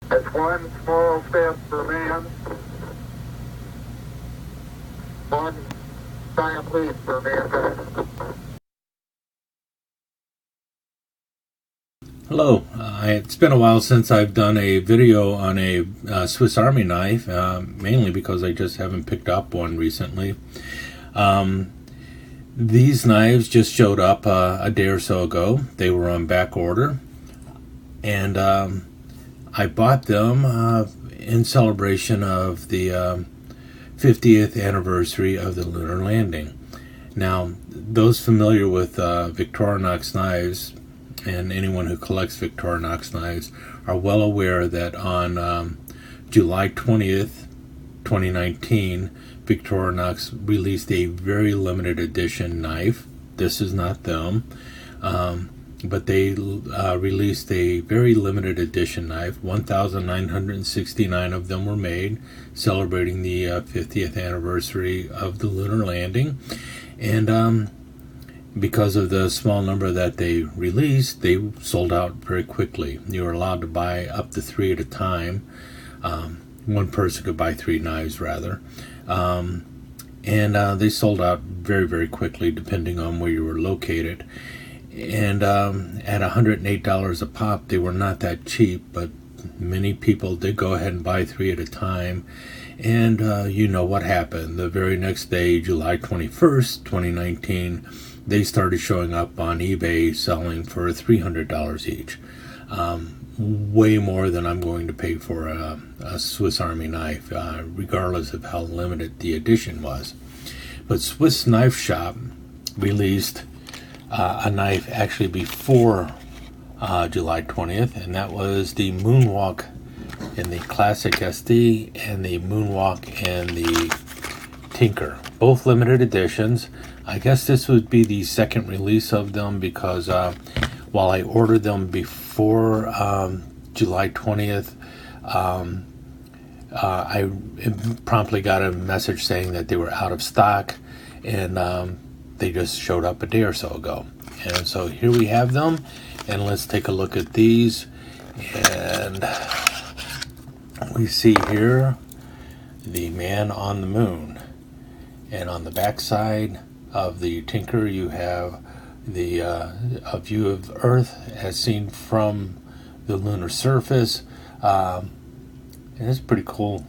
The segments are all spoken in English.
It's one small step for man, one giant leap for mankind. Hello, it's been a while since I've done a video on a Swiss Army knife, mainly because I just haven't picked up one recently. These knives just showed up a day or so ago. They were on back order, and I bought them in celebration of the 50th anniversary of the Lunar Landing. Now, those familiar with Victorinox knives and anyone who collects Victorinox knives are well aware that on July 20th, 2019, Victorinox released a very limited edition knife. This is not them, but they released a very limited edition knife. 1,969 of them were made, celebrating the 50th anniversary of the Lunar Landing. And because of the small number that they released, they sold out very quickly. You were allowed to buy up to 3 at a time. One person could buy 3 knives, rather. And they sold out very, very quickly, depending on where you were located. And at $108 a pop, they were not that cheap, but many people did go ahead and buy 3 at a time. And you know what happened. The very next day, July 21st, 2019, they started showing up on eBay selling for $300 each. Way more than I'm going to pay for a Swiss Army knife, regardless of how limited the edition was. But Swiss Knife Shop released a knife actually before July 20th, and that was the Moonwalk in the Classic SD and the Moonwalk and the Tinker. Both limited editions. I guess this would be the second release of them because while I ordered them before July 20th, I promptly got a message saying that they were out of stock, and they just showed up a day or so ago. And so here we have them, and let's take a look at these. And we see here the man on the moon, and on the back side of the Tinker you have the a view of Earth as seen from the lunar surface. And it's a pretty cool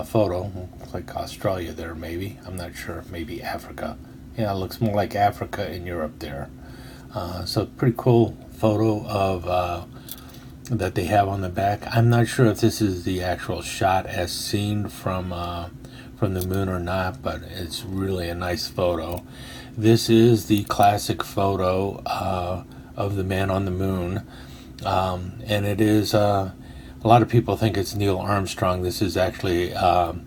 photo. Looks like Australia there, maybe. I'm not sure. Maybe Africa. Yeah, it looks more like Africa and Europe there. So pretty cool photo of that they have on the back. I'm not sure if this is the actual shot as seen from the moon or not, but it's really a nice photo. This is the classic photo of the man on the moon, and it is a lot of people think it's Neil Armstrong. This is actually Edwin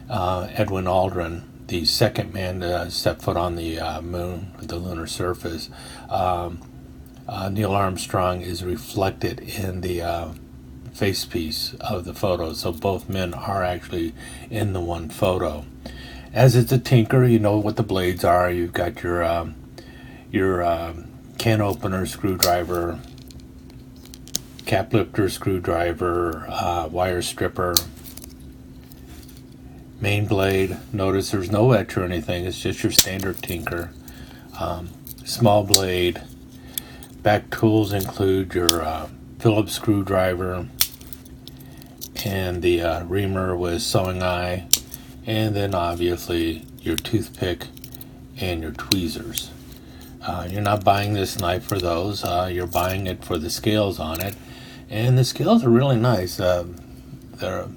Aldrin, the second man to step foot on the moon, the lunar surface. Neil Armstrong is reflected in the face piece of the photo, so both men are actually in the one photo. As it's a Tinker, you know what the blades are. You've got your can opener screwdriver, cap lifter screwdriver, wire stripper, main blade. Notice there's no etch or anything. It's just your standard Tinker. Small blade. Back tools include your Phillips screwdriver and the reamer with sewing eye, and then obviously your toothpick and your tweezers. You're not buying this knife for those. You're buying it for the scales on it, and the scales are really nice. Their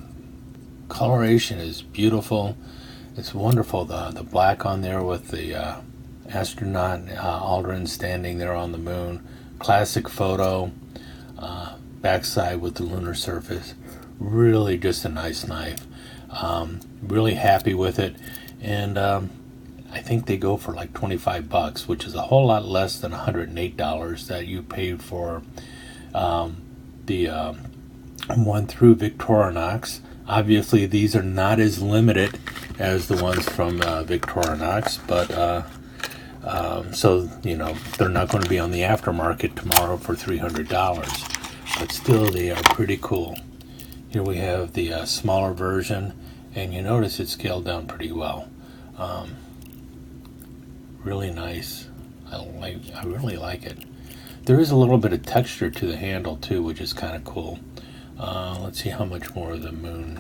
coloration is beautiful. It's wonderful. The black on there with the astronaut Aldrin standing there on the moon. Classic photo. Backside with the lunar surface. Really just a nice knife. Really happy with it, and I think they go for like $25, which is a whole lot less than $108 that you paid for the one through Victorinox. Obviously, these are not as limited as the ones from Victorinox, but so you know they're not going to be on the aftermarket tomorrow for $300. But still, they are pretty cool. Here we have the smaller version, and you notice it's scaled down pretty well. Really nice. I really like it. There is a little bit of texture to the handle too, which is kind of cool. Let's see how much more of the moon.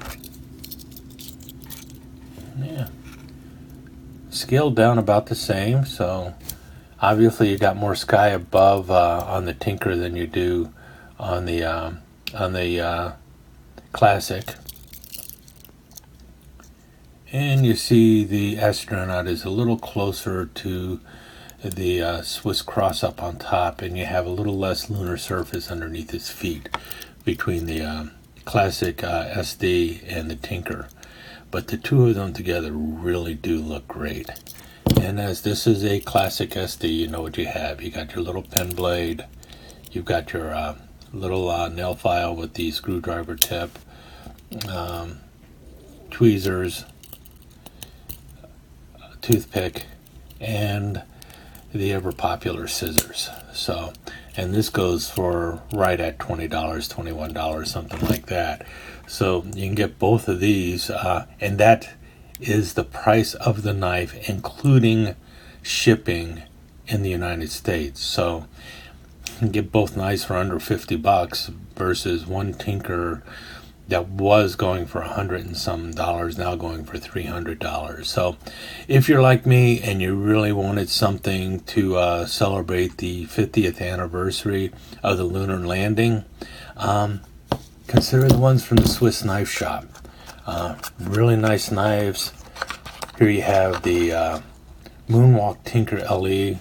Yeah, scaled down about the same. So obviously you got more sky above on the Tinker than you do on the Classic. And you see the astronaut is a little closer to the Swiss cross up on top, and you have a little less lunar surface underneath his feet between the Classic SD and the Tinker. But the two of them together really do look great. And as this is a Classic SD, you know what you have. You got your little pen blade, you've got your little nail file with the screwdriver tip, tweezers, toothpick, and the ever popular scissors. So, and this goes for right at $20, $21, something like that. So you can get both of these, and that is the price of the knife, including shipping in the United States. So you can get both knives for under $50 versus one Tinker that was going for $100 and some, now going for $300. So if you're like me and you really wanted something to celebrate the 50th anniversary of the Lunar Landing, consider the ones from the Swiss Knife Shop. Really nice knives. Here you have the Moonwalk Tinker LE.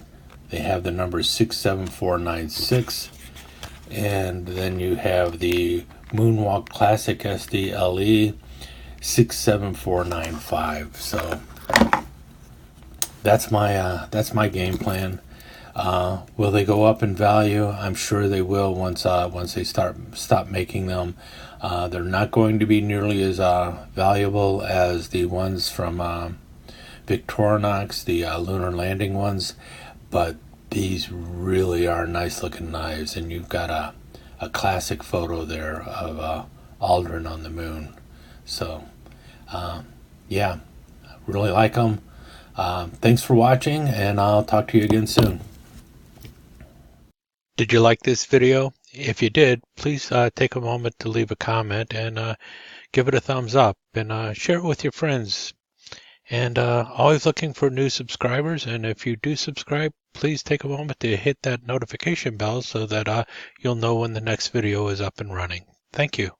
They have the number 67496. And then you have the Moonwalk Classic SD LE 67495. So that's my game plan. Will they go up in value? I'm sure they will once they stop making them. They're not going to be nearly as valuable as the ones from Victorinox, the Lunar Landing ones, but these really are nice looking knives, and you've got a classic photo there of Aldrin on the moon. So yeah, really like them. Thanks for watching, and I'll talk to you again soon. Did you like this video? If you did, please take a moment to leave a comment and give it a thumbs up, and share it with your friends. And always looking for new subscribers, and if you do subscribe, please take a moment to hit that notification bell so that you'll know when the next video is up and running. Thank you.